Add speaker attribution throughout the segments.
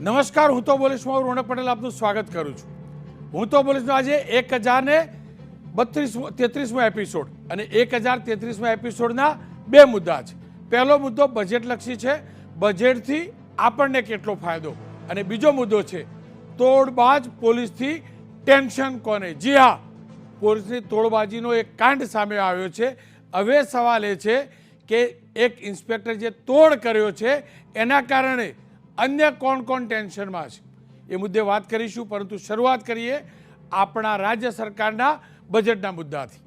Speaker 1: નમસ્કાર, હું તો બોલીશમાં રોનક પટેલ આપનું સ્વાગત કરું છું. હું તો બોલીશનો આજે 1033મો એપિસોડ અને 1033મા એપિસોડના બે મુદ્દા છે. પહેલો મુદ્દો બજેટલક્ષી છે, બજેટથી આપણને કેટલો ફાયદો, અને બીજો મુદ્દો છે તોડબાજ પોલીસથી ટેન્શન કોને. જી હા, પોલીસની તોડબાજીનો એક કાંડ સામે આવ્યો છે. હવે સવાલ એ છે કે એક ઇન્સ્પેક્ટર જે તોડ કર્યો છે એના કારણે અન્ય કોણ કોણ ટેન્શનમાં છે એ મુદ્દે વાત કરીશું. પરંતુ શરૂઆત કરીએ આપણા રાજ્ય સરકારના બજેટના મુદ્દાથી.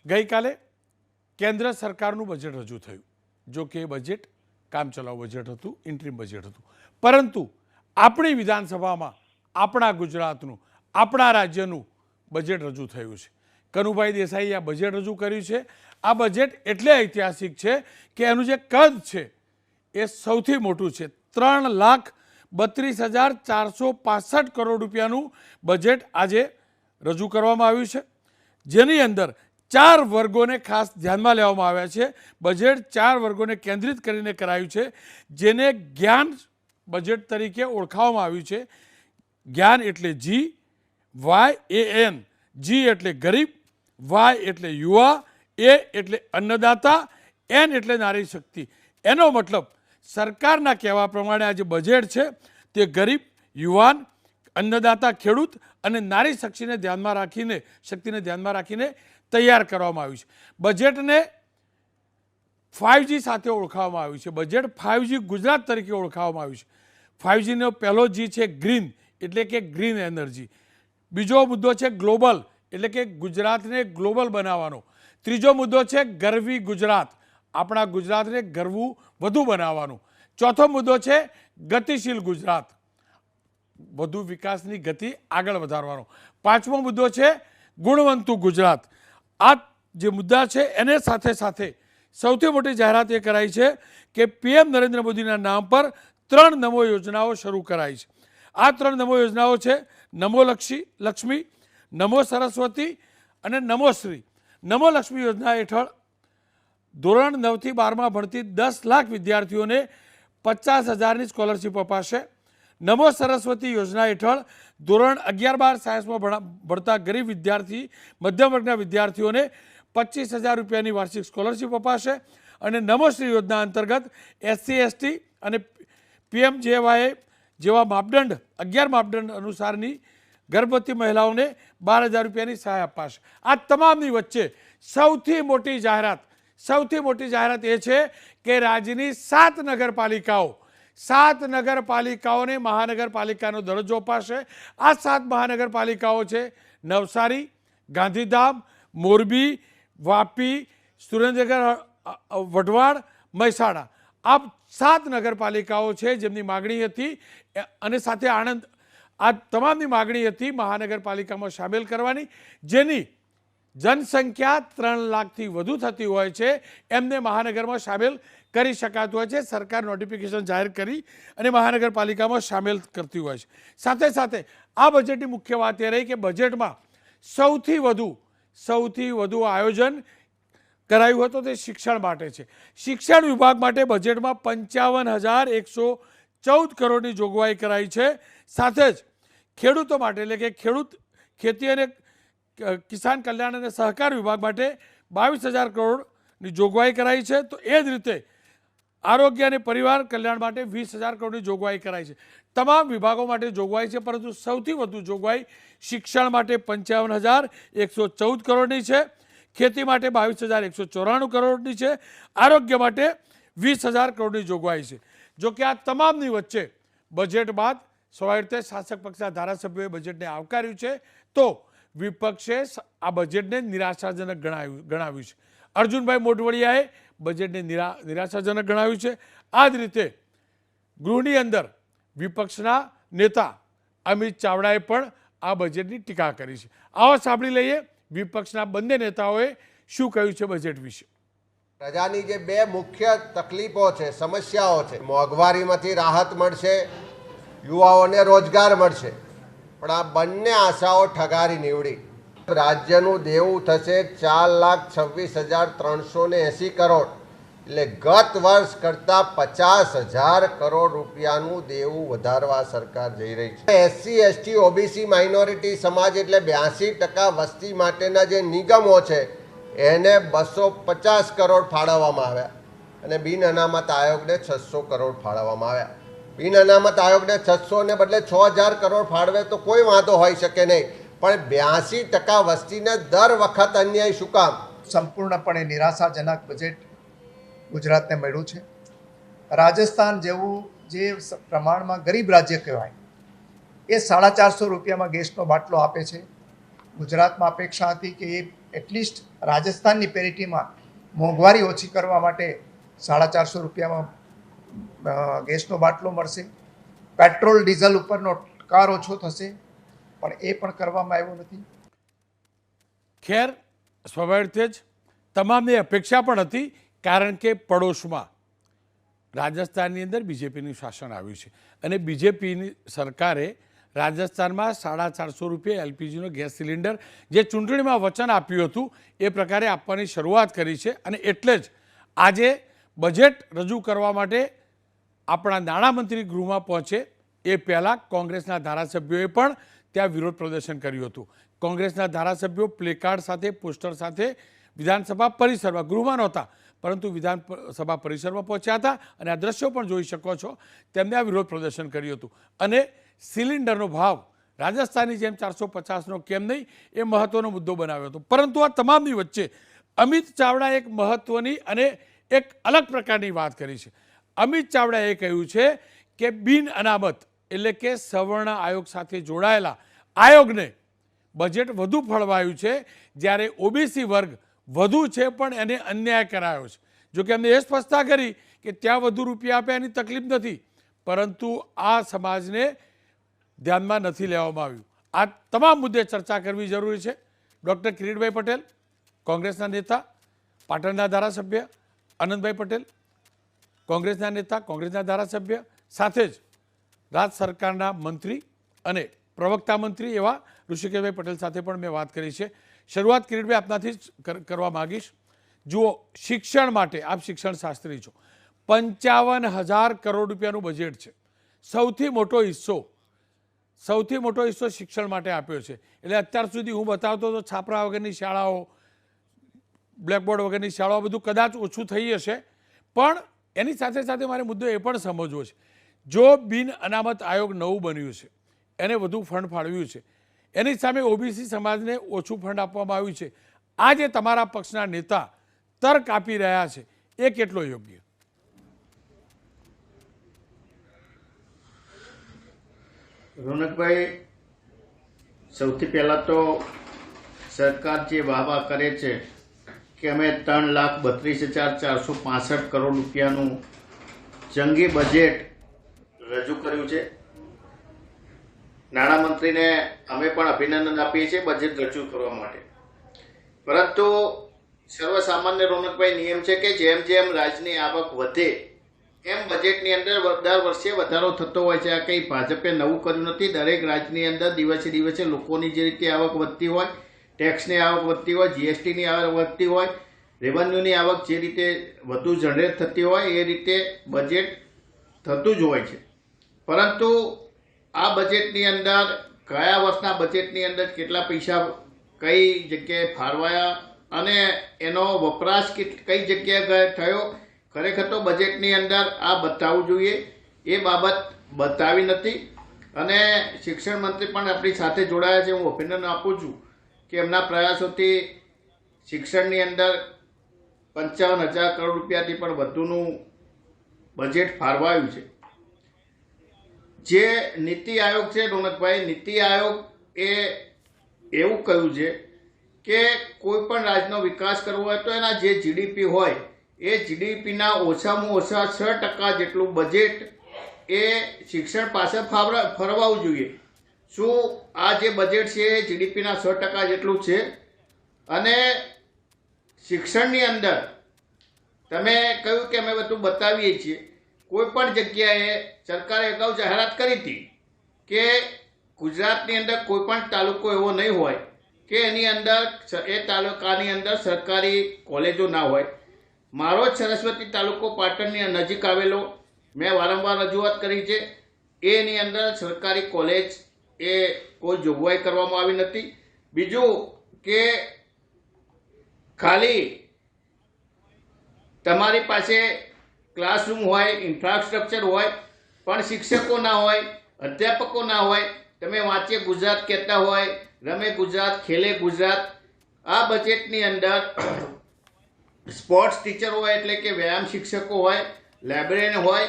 Speaker 1: ગઈકાલે કેન્દ્ર સરકારનું બજેટ રજૂ થયું. જો કે બજેટ કામચલાઉ બજેટ હતું, ઇન્ટ્રીમ બજેટ હતું. પરંતુ આપણી વિધાનસભામાં આપણા ગુજરાતનું, આપણા રાજ્યનું બજેટ રજૂ થયું છે. કનુભાઈ દેસાઈએ આ બજેટ રજૂ કર્યું છે. આ બજેટ એટલે ઐતિહાસિક છે કે એનું જે કદ છે એ સૌથી મોટું છે. 3,32,465 કરોડ રૂપિયાનું બજેટ આજે રજૂ કરવામાં આવ્યું છે, જેની અંદર 4 વર્ગોને ખાસ ધ્યાનમાં લેવામાં આવ્યા છે. બજેટ 4 વર્ગોને કેન્દ્રિત કરીને કરાયું છે, જેને જ્ઞાન બજેટ તરીકે ઓળખાવવામાં આવ્યું છે. જ્ઞાન એટલે જી, YAN. જી એટલે ગરીબ, Y એટલે યુવા, A એટલે અન્નદાતા, N એટલે નારી શક્તિ. એનો મતલબ સરકારના કહેવા પ્રમાણે આ જે બજેટ છે તે ગરીબ, યુવાન, અન્નદાતા, ખેડૂત અને નારી શક્તિને ધ્યાનમાં રાખીને તૈયાર કરવામાં આવ્યું છે. બજેટને 5G સાથે ઓળખાવવામાં આવ્યું છે. બજેટ 5G ગુજરાત તરીકે ઓળખાવવામાં આવ્યું છે. 5Gનો પહેલો G છે ગ્રીન, એટલે કે ગ્રીન એનર્જી. બીજો મુદ્દો છે ગ્લોબલ, એટલે કે ગુજરાતને ગ્લોબલ બનાવવાનો. ત્રીજો મુદ્દો છે ગરવી ગુજરાત, આપણા ગુજરાતને ગરવું વધુ બનાવવાનું. ચોથો મુદ્દો છે ગતિશીલ ગુજરાત, વધુ વિકાસની ગતિ આગળ વધારવાનો. પાંચમો મુદ્દો છે ગુણવંતુ ગુજરાત. આ જે મુદ્દા છે એને સાથે સાથે સૌથી મોટી જાહેરાત એ કરાઈ છે કે PM નરેન્દ્ર મોદીના નામ પર 3 નમો યોજનાઓ શરૂ કરાઈ છે. આ 3 નમો યોજનાઓ છે નમો લક્ષ્મી, નમો સરસ્વતી અને નમોશ્રી. નમો લક્ષ્મી યોજના હેઠળ ધોરણ 9 થી 12માં ભણતી 10 લાખ વિદ્યાર્થીઓને 50,000ની સ્કોલરશીપ અપાશે. નમો સરસ્વતી યોજના હેઠળ ધોરણ 11-12 સાયન્સમાં ભણતા ગરીબ વિદ્યાર્થી, મધ્યમ વર્ગના વિદ્યાર્થીઓને 25,000 રૂપિયાની વાર્ષિક સ્કોલરશીપ અપાશે. અને નમોશ્રી યોજના અંતર્ગત SC, ST અને PMJY જેવા માપદંડ 11 માપદંડ અનુસારની ગર્ભવતી મહિલાઓને 12,000 રૂપિયાની સહાય અપાશે. આ તમામની વચ્ચે સૌથી મોટી જાહેરાત એ છે કે રાજ્યની 7 નગરપાલિકાઓને મહાનગરપાલિકાનો દરજ્જો અપાશે. આ 7 મહાનગરપાલિકાઓ છે નવસારી, ગાંધીધામ, મોરબી, વાપી, સુરેન્દ્રનગર, વઢવાણ, મહેસાણા. આ 7 નગરપાલિકાઓ છે જેમની માગણી હતી, અને સાથે આણંદ. આ તમામની માગણી હતી મહાનગરપાલિકામાં સામેલ કરવાની, જેની જનસંખ્યા 3 લાખથી વધુ થતી હોય છે એમને મહાનગરમાં સામેલ કરી શકાતું હોય છે. સરકાર નોટિફિકેશન જાહેર કરી અને મહાનગરપાલિકામાં સામેલ કરતી હોય છે. સાથે સાથે આ બજેટની મુખ્ય વાત એ રહી કે બજેટમાં સૌથી વધુ આયોજન કરાયું હતું તે શિક્ષણ માટે છે. શિક્ષણ વિભાગ માટે બજેટમાં 55,114 કરોડની જોગવાઈ કરાઈ છે. સાથે જ ખેડૂતો માટે, એટલે કે ખેતી અને કિસાન કલ્યાણ અને સહકાર વિભાગ માટે 22,000 કરોડની જોગવાઈ કરાઈ છે. તો એ જ રીતે આરોગ્ય અને પરિવાર કલ્યાણ માટે 20,000 કરોડની જોગવાઈ કરાઈ છે. તમામ વિભાગો માટે જોગવાઈ છે, પરંતુ સૌથી વધુ જોગવાઈ શિક્ષણ માટે 55,114 કરોડની છે. ખેતી માટે 22,194 કરોડની છે. આરોગ્ય માટે 20,000 કરોડની જોગવાઈ છે. જો કે આ તમામની વચ્ચે બજેટ બાદ સ્વાભાવિક રીતે શાસક પક્ષના ધારાસભ્યોએ બજેટને આવકાર્યું છે, તો વિપક્ષે આ બજેટને નિરાશાજનક ગણાવ્યું છે. અર્જુનભાઈ મોઢવાડિયાએ બજેટને નિરાશાજનક ગણાવ્યું છે. આ જ રીતે ગૃહની અંદર વિપક્ષના નેતા અમિત ચાવડાએ પણ આ બજેટની ટીકા કરી છે. આવો સાંભળી લઈએ વિપક્ષના બંને નેતાઓએ શું કહ્યું છે બજેટ વિશે.
Speaker 2: પ્રજાની જે 2 મુખ્ય તકલીફો છે, સમસ્યાઓ છે, મોંઘવારીમાંથી રાહત મળશે, યુવાઓને રોજગાર મળશે, પણ આ બંને આશાઓ ઠગારી નીવડી. રાજ્યનું દેવું થશે 4,26,380 કરોડ, એટલે ગત વર્ષ કરતાં 50,000 કરોડ રૂપિયાનું દેવું વધારવા સરકાર જઈ રહી છે. એસસી એસટી ઓબીસી માઇનોરિટી સમાજ એટલે 82% વસ્તી માટેના જે નિગમો છે એને 250 કરોડ ફાળવવામાં આવ્યા અને બિન અનામત આયોગને 600 કરોડ ફાળવવામાં આવ્યા. બિન અનામત આયોગને 600 ને બદલે 6,000 કરોડ ફાળવે તો કોઈ વાંધો હોઈ શકે નહીં, પણ 82% વસ્તીને દર વખત અન્યાય શું કામ?
Speaker 3: સંપૂર્ણપણે નિરાશાજનક બજેટ ગુજરાતને મળ્યું છે. રાજસ્થાન જેવું જે પ્રમાણમાં ગરીબ રાજ્ય કહેવાય એ 450 રૂપિયામાં ગેસનો બાટલો આપે છે. ગુજરાતમાં અપેક્ષા હતી કે એ એટલીસ્ટ રાજસ્થાનની પેરિટીમાં મોંઘવારી ઓછી કરવા માટે 450 રૂપિયામાં ગેસનો બાટલો મળશે. પેટ્રોલ ડીઝલ ઉપરનો કાર ઓછો થશે, પણ એ પણ કરવામાં આવ્યું નથી.
Speaker 1: ખેર, સ્વાભાવિક રીતે જ તમામની અપેક્ષા પણ હતી, કારણ કે પડોશમાં રાજસ્થાનની અંદર બીજેપીનું શાસન આવ્યું છે અને બીજેપીની સરકારે રાજસ્થાનમાં 450 રૂપિયા એલપીજીનો ગેસ સિલિન્ડર જે ચૂંટણીમાં વચન આપ્યું હતું એ પ્રકારે આપવાની શરૂઆત કરી છે. અને એટલે જ આજે બજેટ રજૂ કરવા માટે આપણા નાણામંત્રી ગૃહમાં પહોંચે એ પહેલાં કોંગ્રેસના ધારાસભ્યોએ પણ ત્યાં વિરોધ પ્રદર્શન કર્યું હતું. કોંગ્રેસના ધારાસભ્યો પ્લેકાર્ડ સાથે, પોસ્ટર સાથે વિધાનસભા પરિસરમાં, ગૃહમાં નહોતા પરંતુ વિધાનસભા પરિસરમાં પહોંચ્યા હતા અને આ દ્રશ્યો પણ જોઈ શકો છો. તેમને આ વિરોધ પ્રદર્શન કર્યું હતું અને સિલિન્ડરનો ભાવ રાજસ્થાનની જેમ 450નો કેમ નહીં એ મહત્ત્વનો મુદ્દો બનાવ્યો હતો. પરંતુ આ તમામની વચ્ચે અમિત ચાવડાએ એક મહત્ત્વની અને એક અલગ પ્રકારની વાત કરી છે. અમિત ચાવડાએ કહ્યું છે કે બિન અનામત એટલે કે સવર્ણ આયોગ સાથે જોડાયેલા આયોગને બજેટ વધુ ફળવાયું છે, જ્યારે ઓબીસી વર્ગ વધુ છે પણ એને અન્યાય કરાયો છે. જોકે એમને એ સ્પષ્ટતા કરી કે ત્યાં વધુ રૂપિયા આપે એની તકલીફ નથી, પરંતુ આ સમાજને ધ્યાનમાં નથી લેવામાં આવ્યું. આ તમામ મુદ્દે ચર્ચા કરવી જરૂરી છે. ડૉક્ટર કિરીટભાઈ પટેલ, કોંગ્રેસના નેતા, પાટણના ધારાસભ્ય, આનંદભાઈ પટેલ, કોંગ્રેસના નેતા, કોંગ્રેસના ધારાસભ્ય, સાથે જ રાજ્ય સરકારના મંત્રી અને પ્રવક્તા મંત્રી એવા ઋષિકેશભાઈ પટેલ સાથે પણ મેં વાત કરી છે. શરૂઆત કિરીટભાઈ આપનાથી જ કરવા માગીશ. જુઓ, શિક્ષણ માટે આપ શિક્ષણ શાસ્ત્રી છો, 55,000 કરોડ રૂપિયાનું બજેટ છે. સૌથી મોટો હિસ્સો શિક્ષણ માટે આપ્યો છે. એટલે અત્યાર સુધી હું બતાવતો તો છાપરા વગરની શાળાઓ, બ્લેકબોર્ડ વગરની શાળાઓ બધું કદાચ ઓછું થઈ હશે, પણ એની સાથે સાથે મારે મુદ્દો એ પણ સમજવો છે, જો બિન અનામત આયોગ નવું બન્યું છે, એને વધુ ફંડ ફાળવ્યું છે, એની સામે ઓબીસી સમાજને ઓછું ફંડ આપવામાં આવ્યું છે, આ જે તમારા પક્ષના નેતા તર્ક આપી રહ્યા છે એ કેટલો યોગ્ય?
Speaker 4: રોનકભાઈ, સૌથી પહેલાં તો સરકાર જે વાહવા કરે છે કે અમે 3,32,465 કરોડ રૂપિયાનું જંગી બજેટ રજૂ કર્યું છે. નાણામંત્રીને અમે પણ અભિનંદન આપીએ છીએ બજેટ રજૂ કરવા માટે. પરંતુ સર્વસામાન્ય રોનકભાઈ નિયમ છે કે જેમ જેમ રાજ્યની આવક વધે એમ બજેટની અંદર દર વર્ષે વધારો થતો હોય છે. આ કંઈ ભાજપે નવું કર્યું નથી. દરેક રાજ્યની અંદર દિવસે દિવસે લોકોની જે રીતે આવક વધતી હોય, ટેક્સની આવક વધતી હોય, જીએસટીની આવક વધતી હોય, રેવન્યુની આવક જે રીતે વધુ જનરેટ થતી હોય એ રીતે બજેટ થતું જ હોય છે. પરંતુ આ બજેટની અંદર ગયા વર્ષના બજેટની અંદર કેટલા પૈસા કઈ જગ્યાએ ફાળવાયા અને એનો વપરાશ કઈ જગ્યાએ થયો, ખરેખર તો બજેટની અંદર આ બતાવવું જોઈએ. એ બાબત બતાવી નથી અને શિક્ષણ મંત્રી પણ આપણી સાથે જોડાયા છે. હું અભિનંદન આપું છું કે એમના પ્રયાસોથી શિક્ષણની અંદર 55,000 કરોડ રૂપિયાથી પણ વધુનું બજેટ ફાળવાયું છે. જે નીતિ આયોગ છે રોનકભાઈ, નીતિ આયોગ એ એવું કહ્યું છે કે કોઈ પણ રાજ્યનો વિકાસ કરવો હોય તો એના જે જીડીપી હોય એ જીડીપીના ઓછામાં ઓછા 6% જેટલું બજેટ એ શિક્ષણ પાસે ફરવાવું જોઈએ. શું આ જે બજેટ છે એ જીડીપીના 6% જેટલું છે? અને શિક્ષણની અંદર તમે કહ્યું કે અમે બધું બતાવીએ છીએ. કોઈ પણ જગ્યાએ સરકારે અગાઉ જાહેરાત કરી હતી કે ગુજરાતની અંદર કોઈ પણ તાલુકો એવો નહીં હોય કે એની અંદર એ તાલુકાની અંદર સરકારી કોલેજો ના હોય. મારો જ સરસ્વતી તાલુકો પાટણની નજીક આવેલો, મેં વારંવાર રજૂઆત કરી છે, એની અંદર સરકારી કોલેજ એ કોઈ જોગવાઈ કરવામાં આવી નથી. બીજું કે ખાલી તમારી પાસે ક્લાસરૂમ હોય, ઇન્ફ્રાસ્ટ્રક્ચર હોય, પણ શિક્ષકો ના હોય, અધ્યાપકો ના હોય. તમે વાંચીએ ગુજરાત કહેતા હોય, રમે ગુજરાત, ખેલે ગુજરાત. આ બજેટની અંદર સ્પોર્ટ્સ ટીચર હોય એટલે કે વ્યાયામ શિક્ષકો હોય, લાઇબ્રેરિયન હોય,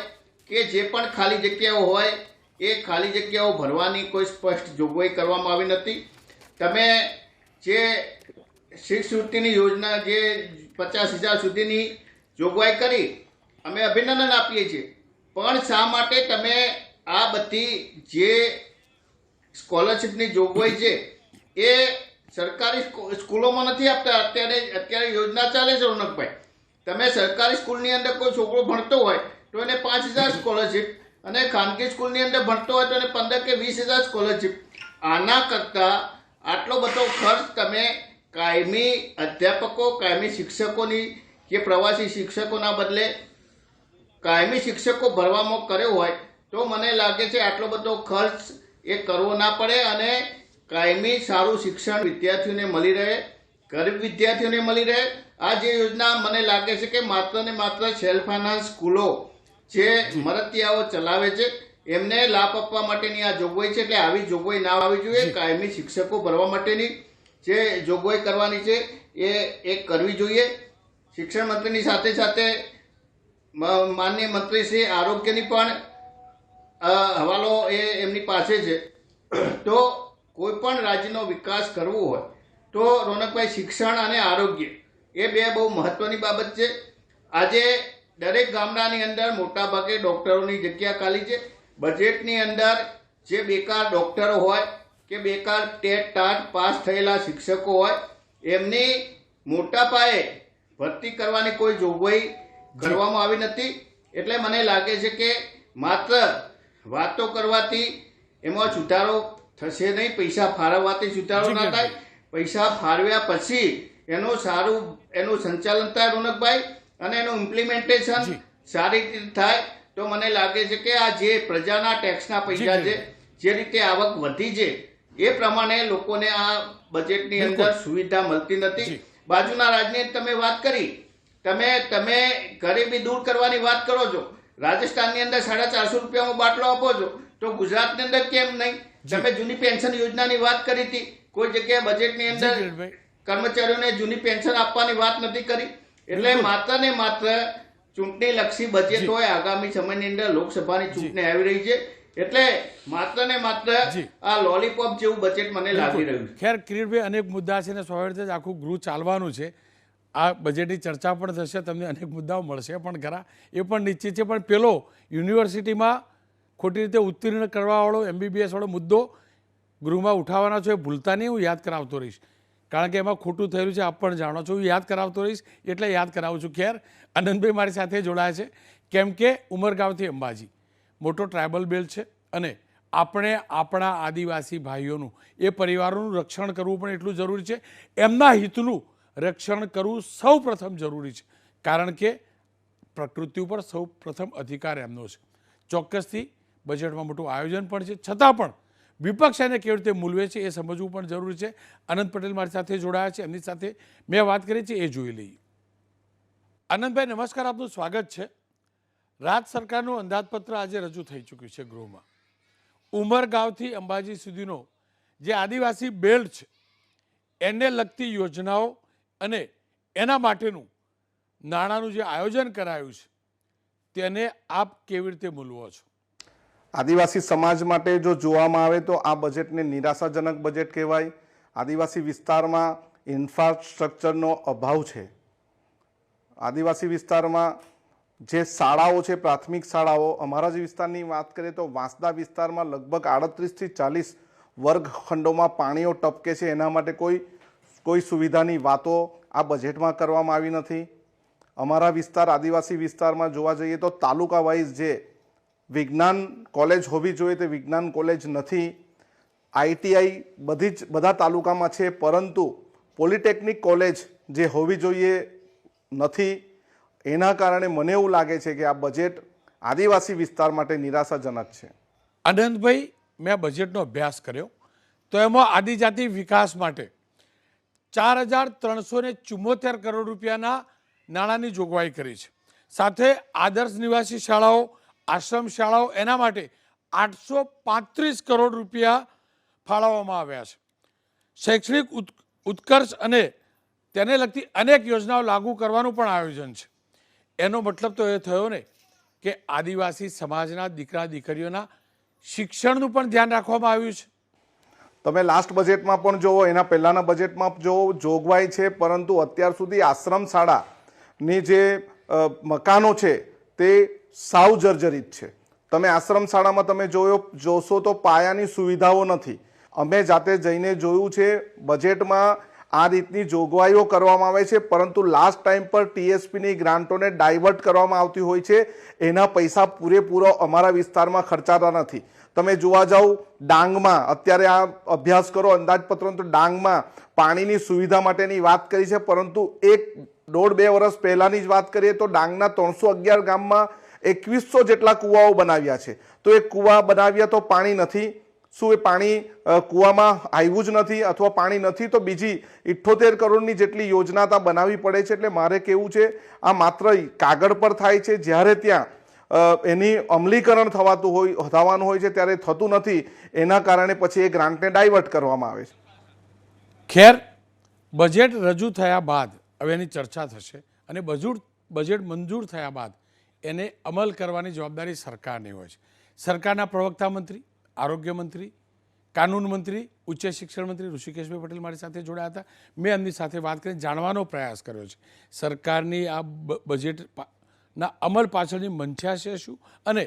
Speaker 4: કે જે પણ ખાલી જગ્યાઓ હોય એ ખાલી જગ્યાઓ ભરવાની કોઈ સ્પષ્ટ જોગવાઈ કરવામાં આવી નથી. તમે જે શિષ્યવૃત્તિની યોજના જે 50,000 સુધીની જોગવાઈ કરી, અમે અભિનંદન આપીએ છીએ, પણ શા માટે તમે આ બધી જે સ્કોલરશીપની જોગવાઈ છે એ સરકારી સ્કૂલોમાં નથી આપતા? અત્યારે યોજના ચાલે છે રોનકભાઈ, તમે સરકારી સ્કૂલની અંદર કોઈ છોકરો ભણતો હોય તો એને 5,000 સ્કોલરશીપ, અને ખાનગી સ્કૂલની અંદર ભણતો હોય તો એને 15 કે 20,000 સ્કોલરશીપ. આના કરતાં આટલો બધો ખર્ચ તમે કાયમી અધ્યાપકો, કાયમી શિક્ષકોની કે પ્રવાસી શિક્ષકોના બદલે કાયમી શિક્ષકો ભરવામાં કર્યો હોય તો મને લાગે છે આટલો બધો ખર્ચ એ કરવો ના પડે, અને કાયમી સારું શિક્ષણ વિદ્યાર્થીઓને મળી રહે, ગરીબ વિદ્યાર્થીઓને મળી રહે. આ જે યોજના મને લાગે છે કે માત્ર ને માત્ર સેલ્ફ ફાઇનાન્સ સ્કૂલો જે મરતિયાઓ ચલાવે છે એમને લાભ આપવા માટેની આ જોગવાઈ છે. એટલે આવી જોગવાઈ ના આવવી જોઈએ. કાયમી શિક્ષકો ભરવા માટેની જે જોગવાઈ કરવાની છે એ કરવી જોઈએ. શિક્ષણ મંત્રીની સાથે સાથે માનનીય મંત્રી શ્રી આરોગ્યની પણ હવાલો એ એમની પાસે છે. તો કોઈ પણ રાજ્યનો વિકાસ કરવો હોય તો રોનકભાઈ શિક્ષણ અને આરોગ્ય એ બે બહુ મહત્વની બાબત છે. આજે દરેક ગામડાની અંદર મોટાભાગે ડૉક્ટરોની જગ્યા ખાલી છે. બજેટની અંદર જે બેકાર ડૉક્ટરો હોય કે બેકાર ટેટ ટાટ પાસ થયેલા શિક્ષકો હોય એમની મોટા પાયે ભરતી કરવાની કોઈ જોગવાઈ કરવામાં આવી નથી. એટલે મને લાગે છે કે માત્ર વાતો કરવાથી એમાં સુધારો થશે નહીં, પૈસા ફાળવવાથી સુધારો ના થાય. પૈસા ફાળવ્યા પછી એનું સંચાલન થાય રોનકભાઈ, અને એનું ઇમ્પ્લિમેન્ટેશન સારી રીતે થાય તો મને લાગે છે કે આ જે પ્રજાના ટેક્સના પૈસા છે, જે રીતે આવક વધી છે એ પ્રમાણે લોકોને આ બજેટની અંદર સુવિધા મળતી નથી. બાજુના રાજ્યની તમે વાત કરી, તમે ગરીબી દૂર કરવાની વાત કરો છો. રાજસ્થાનની અંદર 450 રૂપિયામાં બાટલો આપો છો, તો ગુજરાતની અંદર કેમ નહીં? તમે જૂની પેન્શન યોજનાની વાત કરી હતી, કોઈ જગ્યાએ બજેટની અંદર કર્મચારીઓને જૂની પેન્શન આપવાની વાત નથી કરી. એટલે માત્ર ને માત્ર ચૂંટણી લક્ષી બજેટ હોય. આગામી સમયની અંદર લોકસભાની ચૂંટણી આવી રહી છે, એટલે માત્ર ને માત્ર આ લોલીપોપ જેવું બજેટ મને લાગી રહ્યું છે.
Speaker 1: ખેર કિરીટભાઈ, અનેક મુદ્દા છે ને સ્વાભાવિક જ આખું ગૃહ ચાલવાનું છે. આ બજેટની ચર્ચા પણ થશે, તમને અનેક મુદ્દાઓ મળશે પણ ખરા, એ પણ નિશ્ચિત છે. પણ પેલો યુનિવર્સિટીમાં ખોટી રીતે ઉત્તીર્ણ કરવાવાળો MBBS વાળો મુદ્દો ગૃહમાં ઉઠાવવાનો છે, એ ભૂલતા નહીં. હું યાદ કરાવતો રહીશ, કારણ કે એમાં ખોટું થયેલું છે, આપ પણ જાણો છો. હું યાદ કરાવતો રહીશ એટલે યાદ કરાવું છું. ખેર, આનંદભાઈ મારી સાથે જોડાયા છે, કેમ કે ઉમરગાંવથી અંબાજી મોટો ટ્રાયબલ બેલ્ટ છે, અને આપણે આપણા આદિવાસી ભાઈઓનું, એ પરિવારોનું રક્ષણ કરવું પણ એટલું જરૂરી છે. એમના હિતનું રક્ષણ કરવું સૌ પ્રથમ જરૂરી છે, કારણ કે પ્રકૃતિ ઉપર સૌ પ્રથમ અધિકાર એમનો છે. ચોક્કસથી બજેટમાં મોટું આયોજન પણ છે, છતાં પણ વિપક્ષ એને કેવી રીતે મૂલવે છે એ સમજવું પણ જરૂરી છે. આનંદ પટેલ મારી સાથે જોડાયા છે, એમની સાથે મેં વાત કરી છે, એ જોઈ લઈએ. આનંદભાઈ નમસ્કાર, આપનું સ્વાગત છે. રાજ્ય સરકારનું અંદાજપત્ર આજે રજૂ થઈ ચૂક્યું છે ગૃહમાં. ઉમરગાંવથી અંબાજી સુધીનો જે આદિવાસી બેલ્ટ છે એને લગતી યોજનાઓ અને એના માટેનું નાણાંનું જે આયોજન કરાયું છે તેને આપ કેવી રીતે મૂલવો છો?
Speaker 5: આદિવાસી સમાજ માટે જો જોવામાં આવે તો આ બજેટને નિરાશાજનક બજેટ કહેવાય. આદિવાસી વિસ્તારમાં ઇન્ફ્રાસ્ટ્રક્ચરનો અભાવ છે. આદિવાસી વિસ્તારમાં જે શાળાઓ છે, પ્રાથમિક શાળાઓ, અમારા જે વિસ્તારની વાત કરીએ તો વાંસદા વિસ્તારમાં લગભગ 38 થી 40 વર્ગખંડોમાં પાણીઓ ટપકે છે. એના માટે કોઈ સુવિધાની વાતો આ બજેટમાં કરવામાં આવી નથી. અમારા વિસ્તાર આદિવાસી વિસ્તારમાં જોવા જઈએ તો તાલુકા વાઇઝ જે વિજ્ઞાન કોલેજ હોવી જોઈએ તે વિજ્ઞાન કોલેજ નથી. આઈટીઆઈ બધા તાલુકામાં છે, પરંતુ પોલિટેકનિક કોલેજ જે હોવી જોઈએ નથી. એના કારણે મને એવું લાગે છે કે આ બજેટ આદિવાસી વિસ્તાર માટે નિરાશાજનક છે.
Speaker 1: આનંદભાઈ, મેં બજેટનો અભ્યાસ કર્યો તો એમાં આદિજાતિ વિકાસ માટે 4,374 કરોડ રૂપિયાના નાણાંની જોગવાઈ કરી છે. સાથે આદર્શ નિવાસી શાળાઓ, આશ્રમ શાળાઓ, એના માટે 835 કરોડ રૂપિયા ફાળવવામાં આવ્યા છે. શૈક્ષણિક ઉત્કર્ષ અને તેને લગતી અનેક યોજનાઓ લાગુ કરવાનું પણ આયોજન છે. એનો મતલબ તો એ થયો ને કે આદિવાસી સમાજના દીકરા દીકરીઓના શિક્ષણનું પણ ધ્યાન રાખવામાં આવ્યું છે.
Speaker 5: તમે લાસ્ટ બજેટમાં પણ જોવો, એના પહેલાના બજેટમાં જોવો, જોગવાઈ છે, પરંતુ અત્યાર સુધી આશ્રમ શાળાની જે મકાનો છે તે સાવ જર્જરિત છે. તમે આશ્રમ શાળામાં તમે જોશો તો પાયાની સુવિધાઓ નથી. અમે જાતે જઈને જોયું છે. બજેટમાં આ રીતની જોગવાઈઓ કરવામાં આવે છે, પરંતુ લાસ્ટ ટાઈમ પર ટીએસપીની ગ્રાન્ટોને ડાયવર્ટ કરવામાં આવતી હોય છે. એના પૈસા પૂરેપૂરો અમારા વિસ્તારમાં ખર્ચાતા નથી. તમે જોવા જાઓ ડાંગમાં, અત્યારે આ અભ્યાસ કરો અંદાજપત્રો, તો ડાંગમાં પાણીની સુવિધા માટેની વાત કરી છે, પરંતુ 1.5-2 વર્ષ પહેલાની જ વાત કરીએ તો ડાંગના 311 ગામમાં 2100 જેટલા કૂવાઓ બનાવ્યા છે. તો એ કૂવા બનાવ્યા તો પાણી નથી. શું એ પાણી કૂવામાં આવ્યું જ નથી અથવા પાણી નથી? તો બીજી 78 કરોડની જેટલી યોજના ત્યાં બનાવવી પડે છે. એટલે મારે કહેવું છે, આ માત્ર કાગળ પર થાય છે. જ્યારે ત્યાં એની અમલીકરણ થવાનું હોય છે ત્યારે થતું નથી. એના કારણે પછી એ ગ્રાન્ટને ડાયવર્ટ કરવામાં આવે છે.
Speaker 1: ખેર, બજેટ રજૂ થયા બાદ હવે એની ચર્ચા થશે અને બજેટ મંજૂર થયા બાદ એને અમલ કરવાની જવાબદારી સરકારની હોય છે. સરકારના પ્રવક્તા મંત્રી, આરોગ્ય મંત્રી, કાનૂન મંત્રી, ઉચ્ચ શિક્ષણ મંત્રી ઋષિકેશભાઈ પટેલ મારી સાથે જોડાયા હતા. મેં એમની સાથે વાત કરીને જાણવાનો પ્રયાસ કર્યો છે સરકારની આ બજેટના અમલ પાછળની મંશા છે શું અને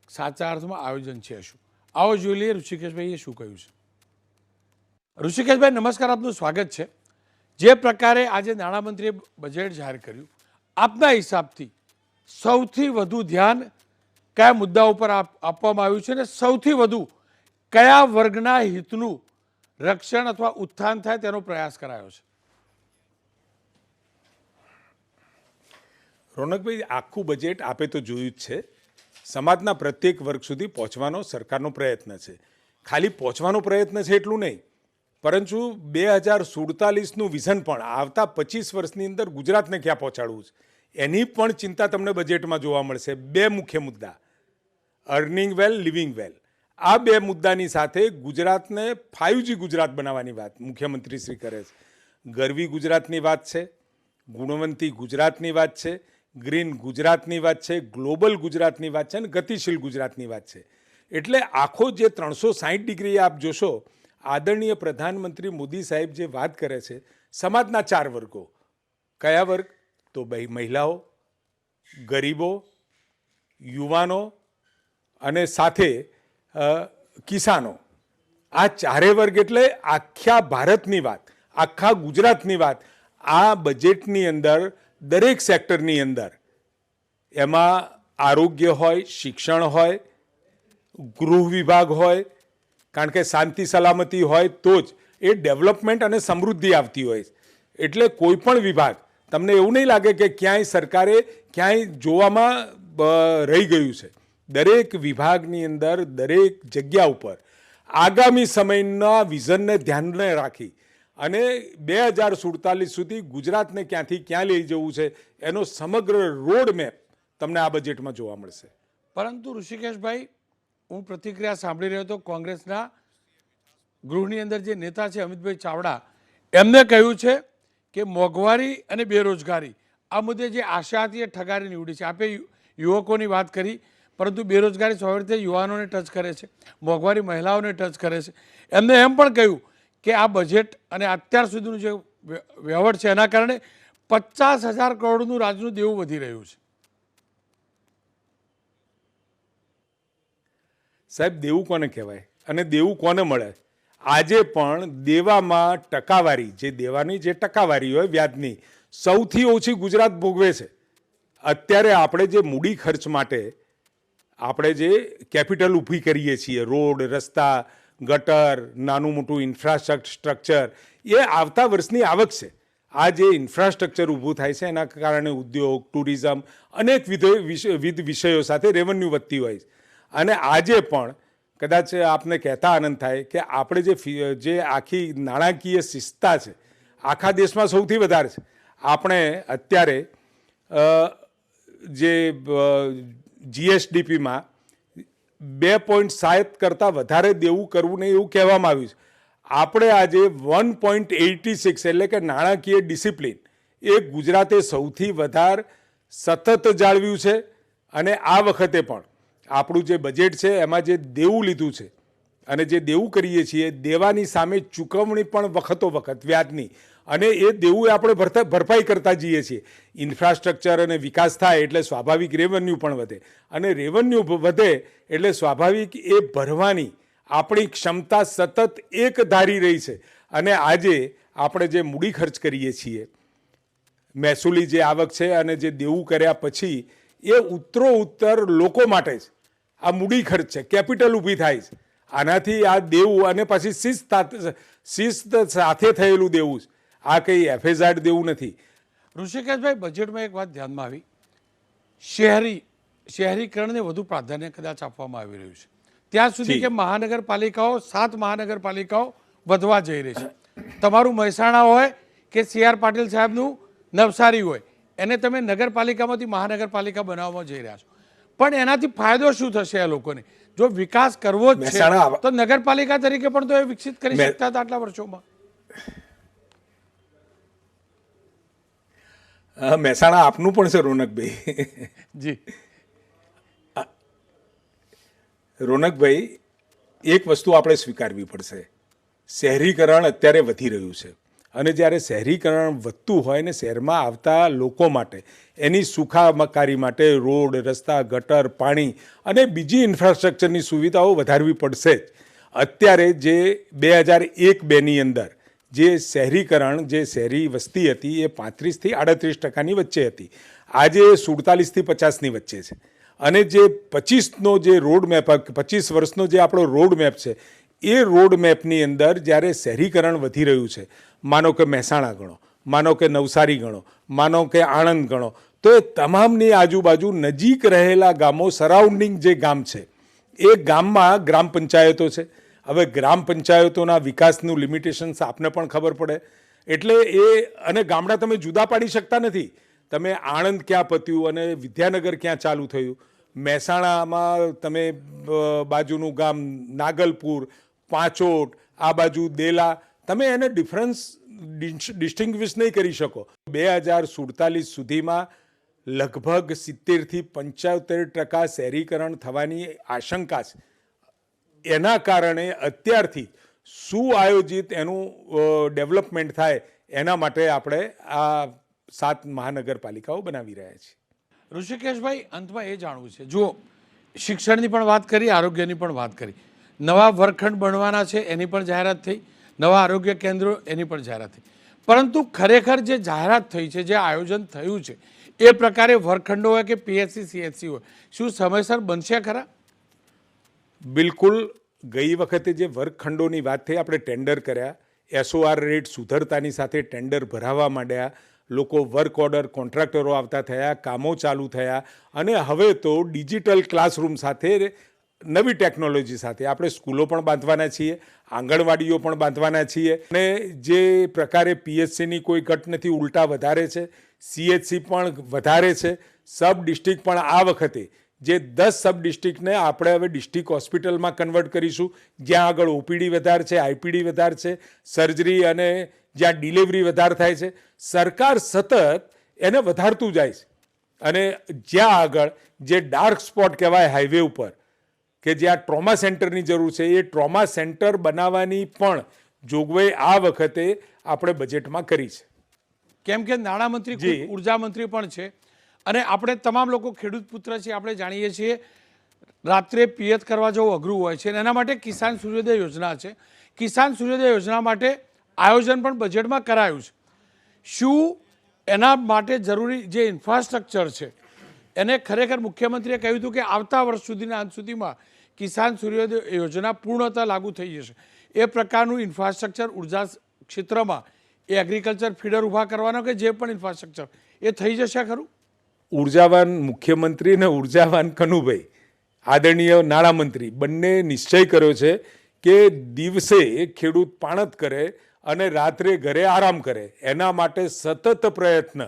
Speaker 1: સાચા અર્થમાં આયોજન છે શું. આવો જોઈ લઈએ ઋષિકેશભાઈએ શું કહ્યું છે. ઋષિકેશભાઈ, નમસ્કાર, આપનું સ્વાગત છે. જે પ્રકારે આજે નાણામંત્રીએ બજેટ જાહેર કર્યું, આપના હિસાબથી સૌથી વધુ ધ્યાન કયા મુદ્દા ઉપર આપવામાં આવ્યું છે અને સૌથી વધુ કયા વર્ગના હિતનું રક્ષણ અથવા ઉત્થાન થાય તેનો પ્રયાસ કરાયો છે?
Speaker 6: રોનકભાઈ, આખું બજેટ આપે તો જોયું જ છે. સમાજના પ્રત્યેક વર્ગ સુધી પહોંચવાનો સરકારનો પ્રયત્ન છે. ખાલી પહોંચવાનો પ્રયત્ન છે એટલું નહીં, પરંતુ 2047નું વિઝન પણ આવતા 25 વર્ષની અંદર ગુજરાતને ક્યાં પહોંચાડવું છે એની પણ ચિંતા તમને બજેટમાં જોવા મળશે. 2 મુખ્ય મુદ્દા, અર્નિંગ વેલ, લિવિંગ વેલ. આ 2 મુદ્દાની સાથે ગુજરાતને 5G ગુજરાત બનાવવાની વાત મુખ્યમંત્રી શ્રી કરે છે. ગરવી ગુજરાતની વાત છે, ગુણવંતી ગુજરાતની વાત છે, ગ્રીન ગુજરાતની વાત છે, ગ્લોબલ ગુજરાતની વાત છે અને ગતિશીલ ગુજરાતની વાત છે. એટલે આખો જે 360 ડિગ્રી આપ જોશો, આદરણીય પ્રધાનમંત્રી મોદી સાહેબ જે વાત કરે છે, સમાજના 4 વર્ગો. કયા વર્ગ? તો ભાઈ મહિલાઓ, ગરીબો, યુવાનો અને સાથે કિસાનો. આ 4 વર્ગ એટલે આખા ભારતની વાત, આખા ગુજરાતની વાત આ બજેટની અંદર દરેક સેક્ટરની અંદર, એમાં આરોગ્ય હોય, શિક્ષણ હોય, ગૃહ વિભાગ હોય, કારણ કે શાંતિ સલામતી હોય તો જ એ ડેવલપમેન્ટ અને સમૃદ્ધિ આવતી હોય. એટલે કોઈ પણ વિભાગ તમને એવું નહીં લાગે કે ક્યાંય સરકારે ક્યાંય જોવામાં રહી ગયું છે. દરેક વિભાગની અંદર દરેક જગ્યા ઉપર આગામી સમયના વિઝનને ધ્યાને રાખી અને 2047 સુધી ગુજરાતને ક્યાંથી ક્યાં લઈ જવું છે એનો સમગ્ર રોડ મેપ તમને આ બજેટમાં જોવા મળશે.
Speaker 1: પરંતુ ઋષિકેશભાઈ, હું પ્રતિક્રિયા સાંભળી રહ્યો હતો કોંગ્રેસના ગૃહની અંદર જે નેતા છે અમિતભાઈ ચાવડા, એમને કહ્યું છે કે મોંઘવારી અને બેરોજગારી આ મુદ્દે જે આશા હતી એ ઠગારી નીવડી છે. આપે યુવકોની વાત કરી, પરંતુ બેરોજગારી સ્વાભાવિક રીતે યુવાનોને ટચ કરે છે, મોંઘવારી મહિલાઓને ટચ કરે છે. એમને એમ પણ કહ્યું કે આ બજેટ અને અત્યાર સુધીનું જે વહીવટ છે એના કારણે 50,000 કરોડનું રાજ્યનું દેવું વધી રહ્યું છે.
Speaker 6: સાહેબ, દેવું કોને કહેવાય અને દેવું કોને મળે? આજે પણ દેવામાં ટકાવારી, જે દેવાની જે ટકાવારી હોય વ્યાજની, સૌથી ઓછી ગુજરાત ભોગવે છે. અત્યારે આપણે જે મૂડી ખર્ચ માટે આપણે જે કેપિટલ ઊભી કરીએ છીએ, રોડ, રસ્તા, ગટર, નાનું મોટું ઇન્ફ્રાસ્ટ્રક્ચર એ આવતા વર્ષની આવક છે. આ જે ઇન્ફ્રાસ્ટ્રક્ચર ઊભું થાય છે એના કારણે ઉદ્યોગ, ટુરિઝમ, અનેકવિધ વિષયો સાથે રેવન્યુ વધતી હોય છે. અને આજે પણ કદાચ આપને કહેતા આનંદ થાય કે આપણે જે આખી નાણાકીય શિસ્તતા છે આખા દેશમાં સૌથી વધારે છે. આપણે અત્યારે જે GSDPમાં 2.7 કરતાં વધારે દેવું કરવું નહીં એવું કહેવામાં આવ્યું છે. આપણે આજે 1.86 એટલે કે નાણાકીય ડિસિપ્લિન એ ગુજરાતે સૌથી વધારે સતત જાળવ્યું છે. અને આ વખતે પણ આપણું જે બજેટ છે એમાં જે દેવું લીધું છે અને જે દેવું કરીએ છીએ દેવાની સામે ચૂકવણી પણ વખતો વખત વ્યાજની, અને એ દેવું આપણે ભરપાઈ કરતા જઈએ છીએ. ઇન્ફ્રાસ્ટ્રક્ચર અને વિકાસ થાય એટલે સ્વાભાવિક રેવન્યુ પણ વધે, અને રેવન્યુ વધે એટલે સ્વાભાવિક એ ભરવાની આપણી ક્ષમતા સતત એક ધારી રહી છે. અને આજે આપણે જે મૂડી ખર્ચ કરીએ છીએ, મહેસૂલી જે આવક છે અને જે દેવું કર્યા પછી એ ઉત્તરોત્તર લોકો માટે જ આ મૂડી ખર્ચ છે, કેપિટલ ઊભી થાય છે. આનાથી આ દેવું અને પછી શિસ્ત સાથે થયેલું દેવું છે, આ કંઈ એફએઝાડ દેવું નથી.
Speaker 1: ઋષિકેશભાઈ, બજેટમાં એક વાત ધ્યાનમાં આવી, શહેરીકરણને વધુ પ્રાધાન્ય કદાચ આપવામાં આવી રહ્યું છે. ત્યાં સુધી કે મહાનગરપાલિકાઓ 7 મહાનગરપાલિકાઓ વધવા જઈ રહી છે. તમારું મહેસાણા હોય કે CR પાટીલ સાહેબનું નવસારી હોય, એને તમે નગરપાલિકામાંથી મહાનગરપાલિકા બનાવવામાં જઈ રહ્યા છો. પણ એનાથી ફાયદો શું થશે આ લોકોને? જો વિકાસ કરવો જ છે તો નગરપાલિકા તરીકે પણ તો એ વિકસિત કરી શકતા હતા આટલા વર્ષોમાં.
Speaker 6: મહેસાણા આપનું પણ છે રોનકભાઈ.
Speaker 1: જી
Speaker 6: રોનકભાઈ, એક વસ્તુ આપણે સ્વીકારવી પડશે, શહેરીકરણ અત્યારે વધી રહ્યું છે. અને જ્યારે શહેરીકરણ વધતું હોય ને શહેરમાં આવતા લોકો માટે એની સુખાકારી માટે રોડ, રસ્તા, ગટર, પાણી અને બીજી ઇન્ફ્રાસ્ટ્રક્ચરની સુવિધાઓ વધારવી પડશે જ. અત્યારે જે 2001-2ની અંદર જે શહેરીકરણ, જે શહેરી વસ્તી હતી એ 35% થી 38% વચ્ચે હતી. આજે 47% થી 50% વચ્ચે છે. અને જે 25નો જે રોડ મેપ, 25 વર્ષનો જે આપણો રોડ મેપ છે, એ રોડ મેપની અંદર જ્યારે શહેરીકરણ વધી રહ્યું છે, માનો કે મહેસાણા ગણો, માનો કે નવસારી ગણો, માનો કે આણંદ ગણો, તો એ તમામની આજુબાજુ નજીક રહેલા ગામો, સરાઉન્ડિંગ જે ગામ છે એ ગામમાં ગ્રામ પંચાયતો છે. હવે ગ્રામ પંચાયતોના વિકાસનું લિમિટેશન્સ આપને પણ ખબર પડે. એટલે અને ગામડા તમે જુદા પાડી શકતા નથી. તમે આણંદ ક્યાં પત્યું અને વિદ્યાનગર ક્યાં ચાલુ થયું, મહેસાણામાં તમે બાજુનું ગામ નાગલપુર, પાંચોટ, આ બાજુ દેલા, તમે એને ડિસ્ટિંગ્વિશ નહીં કરી શકો. 2047 સુધીમાં લગભગ 70% થી 75% શહેરીકરણ થવાની આશંકા છે. એના કારણે અત્યારથી સુઆયોજિત એનું ડેવલપમેન્ટ થાય એના માટે આપણે આ 7 મહાનગરપાલિકાઓ બનાવી રહ્યા છીએ.
Speaker 1: ઋષિકેશભાઈ, અંતમાં એ જાણવું છે, જુઓ, શિક્ષણની પણ વાત કરી, આરોગ્યની પણ વાત કરી, નવા વર્ગખંડ બનવાના છે એની પણ જાહેરાત થઈ, નવા આરોગ્ય કેન્દ્રો એની પણ જાહેરાત થઈ. પરંતુ ખરેખર જે જાહેરાત થઈ છે, જે આયોજન થયું છે, એ પ્રકારે વર્ગખંડો હોય કે PHC, CHC હોય, શું સમયસર બનશે ખરા?
Speaker 6: બિલકુલ. ગઈ વખતે જે વર્ગખંડોની વાત થઈ, આપણે ટેન્ડર કર્યા, SOR રેટ સુધરતાની સાથે ટેન્ડર ભરાવા માંડ્યા, લોકો વર્ક ઓર્ડર, કોન્ટ્રાક્ટરો આવતા થયા, કામો ચાલુ થયા, અને હવે તો ડિજિટલ ક્લાસરૂમ સાથે, નવી ટેકનોલોજી સાથે આપણે સ્કૂલો પણ બાંધવાના છીએ, આંગણવાડીઓ પણ બાંધવાના છીએ. અને જે પ્રકારે PHCની કોઈ ઘટ નથી, ઉલટા વધારે છે, CHC પણ વધારે છે, સબ ડિસ્ટ્રિક્ટ પણ આ વખતે જે 10 સબ ડિસ્ટ્રિક્ટને આપણે હવે ડિસ્ટ્રિક્ટ હોસ્પિટલમાં કન્વર્ટ કરીશું, જ્યાં આગળ OPD વધારે છે, IPD વધારે છે, સર્જરી અને જ્યાં ડિલિવરી વધારે થાય છે. સરકાર સતત એને વધારતું જાય છે. અને જ્યાં આગળ જે ડાર્ક સ્પોટ કહેવાય હાઈવે ઉપર, કે જ્યાં ટ્રોમા સેન્ટરની જરૂર છે, એ ટ્રોમા સેન્ટર બનાવવાની પણ જોગવાઈ આ વખતે આપણે બજેટમાં કરી છે.
Speaker 1: કેમ કે નાણામંત્રી, ઉર્જા મંત્રી પણ છે, અને આપણે તમામ લોકો ખેડૂત પુત્ર છીએ, આપણે જાણીએ છીએ રાત્રે પિયત કરવા જવું અઘરું હોય છે. એના માટે કિસાન સૂર્યોદય યોજના છે. કિસાન સૂર્યોદય યોજના માટે આયોજન પણ બજેટમાં કરાયું છે. શું એના માટે જરૂરી જે ઇન્ફ્રાસ્ટ્રક્ચર છે એને ખરેખર મુખ્યમંત્રીએ કહ્યું હતું કે આવતા વર્ષ સુધીના અંત સુધીમાં કિસાન સૂર્યોદય યોજના પૂર્ણતઃ લાગુ થઈ જશે. એ પ્રકારનું ઇન્ફ્રાસ્ટ્રક્ચર ઉર્જા ક્ષેત્રમાં એ એગ્રીકલ્ચર ફીડર ઊભા કરવાનો કે જે પણ ઇન્ફ્રાસ્ટ્રક્ચર એ થઈ જશે ખરું?
Speaker 6: ઉર્જાવાન મુખ્યમંત્રી અને ઉર્જાવાન કનુભાઈ આદરણીય નાણામંત્રી બંને નિશ્ચય કર્યો છે કે દિવસે ખેડૂત પાણત કરે અને રાત્રે ઘરે આરામ કરે. એના માટે સતત પ્રયત્ન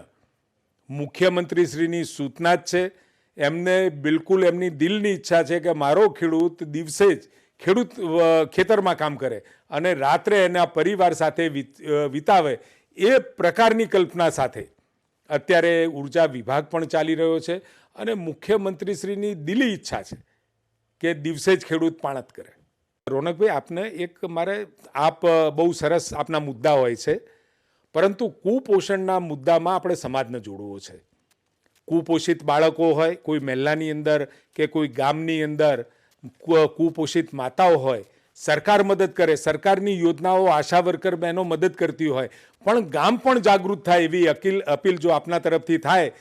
Speaker 6: મુખ્યમંત્રીશ્રીની સૂચના જ છે. એમને બિલકુલ એમની દિલની ઈચ્છા છે કે મારો ખેડૂત દિવસે જ ખેતરમાં કામ કરે અને રાત્રે એના પરિવાર સાથે વિતાવે. એ પ્રકારની કલ્પના સાથે અત્યારે ઉર્જા વિભાગ પણ ચાલી રહ્યો છે અને મુખ્યમંત્રીશ્રીની દિલી ઈચ્છા છે કે દિવસે જ ખેડૂત પાણત કરે. રોનકભાઈ, આપને એક મારે આપ બહુ સરસ આપના મુદ્દા હોય છે, પરંતુ કુપોષણના મુદ્દામાં આપણે સમાજને જોડવો છે. કુપોષિત બાળકો હોય કોઈ મહેલાની અંદર કે કોઈ ગામની અંદર, કુપોષિત માતાઓ હોય, સરકાર મદદ કરે, સરકારની યોજનાઓ આશા વર્કર બહેનો મદદ કરતી હોય, પણ ગામ પણ જાગૃત થાય એવી અપીલ જો આપના તરફથી થાય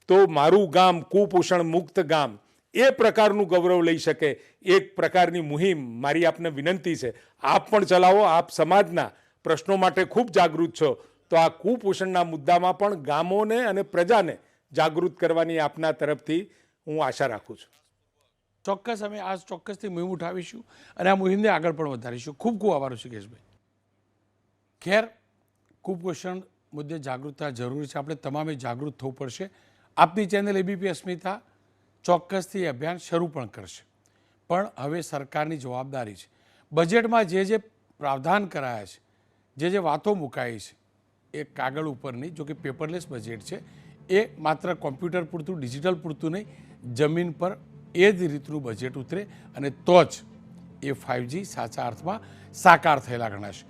Speaker 6: તો મારું ગામ કુપોષણ મુક્ત ગામ એ પ્રકારનું ગૌરવ લઈ શકે. એક પ્રકારની મુહિમ મારી આપને વિનંતી છે, આપ પણ ચલાવો. આપ સમાજના પ્રશ્નો માટે ખૂબ જાગૃત છો, તો આ કુપોષણના મુદ્દામાં પણ ગામોને અને પ્રજાને જાગૃત કરવાની આપના તરફથી હું આશા રાખું છું.
Speaker 1: ચોક્કસ અમે આ ચોક્કસથી મુહિમ ઉઠાવીશું અને આ મુહિમને આગળ પણ વધારીશું. ખૂબ ખૂબ આભાર ઋષિકેશભાઈ. ખેર, કુપોષણ મુદ્દે જાગૃતતા જરૂરી છે. આપણે તમામે જાગૃત થવું પડશે. આપની ચેનલ એબીપી અસ્મિતા ચોક્કસથી અભિયાન શરૂ પણ કરશે, પણ હવે સરકારની જવાબદારી છે. બજેટમાં જે પ્રાવધાન કરાયા છે, જે વાતો મુકાઈ છે, એ કાગળ ઉપરની, જો કે પેપરલેસ બજેટ છે, એ માત્ર કોમ્પ્યુટર પૂરતું, ડિજિટલ પૂરતું નહીં, જમીન પર એ જ રીતનું બજેટ ઉતરે અને તો જ એ 5G સાચા અર્થમાં સાકાર થયેલા ગણાશે.